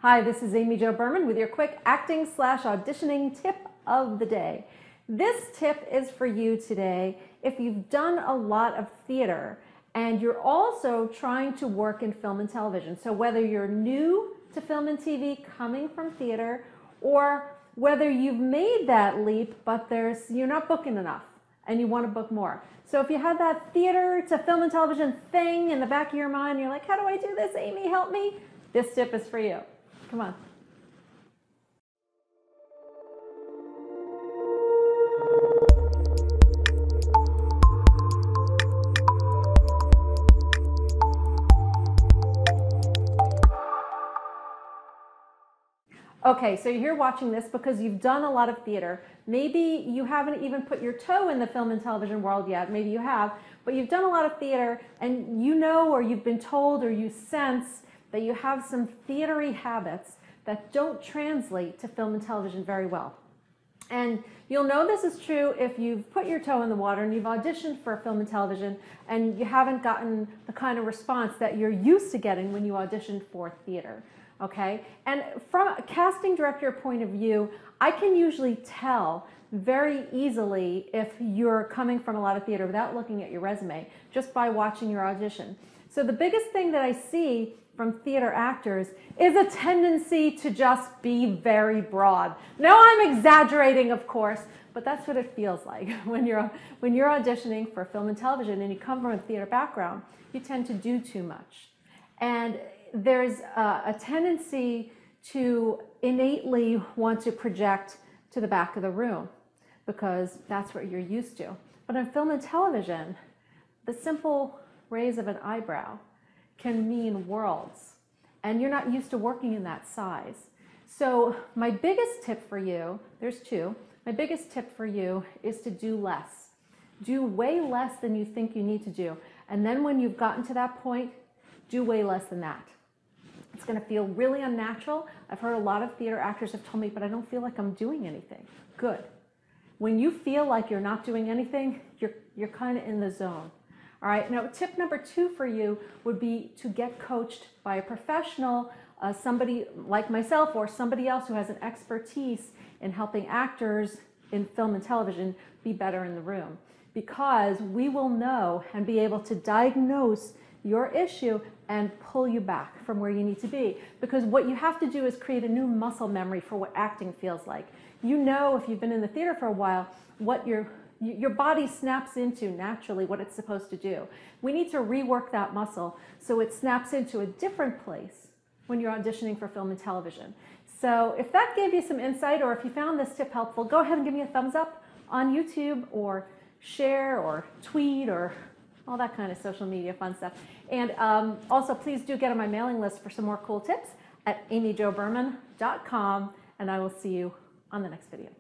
Hi, this is Amy Jo Berman with your quick acting/auditioning tip of the day. This tip is for you today if you've done a lot of theater and you're also trying to work in film and television. So whether you're new to film and TV coming from theater, or whether you've made that leap but you're not booking enough and you want to book more. So if you had that theater to film and television thing in the back of your mind, you're like, how do I do this? Amy, help me. This tip is for you. Come on. Okay, so you're here watching this because you've done a lot of theater. Maybe you haven't even put your toe in the film and television world yet. Maybe you have, but you've done a lot of theater and you know, or you've been told, or you sense that you have some theatery habits that don't translate to film and television very well. And you'll know this is true if you've put your toe in the water and you've auditioned for film and television and you haven't gotten the kind of response that you're used to getting when you auditioned for theater. Okay? And from a casting director point of view, I can usually tell very easily if you're coming from a lot of theater without looking at your resume, just by watching your audition. So the biggest thing that I see from theater actors is a tendency to just be very broad. Now I'm exaggerating, of course, but that's what it feels like when you're auditioning for film and television and you come from a theater background. You tend to do too much. And there's a tendency to innately want to project to the back of the room because that's what you're used to. But in film and television, the simple raise of an eyebrow can mean worlds, and you're not used to working in that size. So my biggest tip for you, there's two, my biggest tip for you is to do less. Do way less than you think you need to do. And then when you've gotten to that point, do way less than that. It's going to feel really unnatural. I've heard a lot of theater actors have told me, but I don't feel like I'm doing anything. Good. When you feel like you're not doing anything, you're kind of in the zone. All right, now tip number 2 for you would be to get coached by a professional, somebody like myself or somebody else who has an expertise in helping actors in film and television be better in the room. Because we will know and be able to diagnose your issue and pull you back from where you need to be. Because what you have to do is create a new muscle memory for what acting feels like. You know, if you've been in the theater for a while, what your body snaps into naturally what it's supposed to do. We need to rework that muscle so it snaps into a different place when you're auditioning for film and television. So if that gave you some insight, or if you found this tip helpful, go ahead and give me a thumbs up on YouTube, or share, or tweet, or all that kind of social media fun stuff. And also, please do get on my mailing list for some more cool tips at amyjoberman.com, and I will see you on the next video.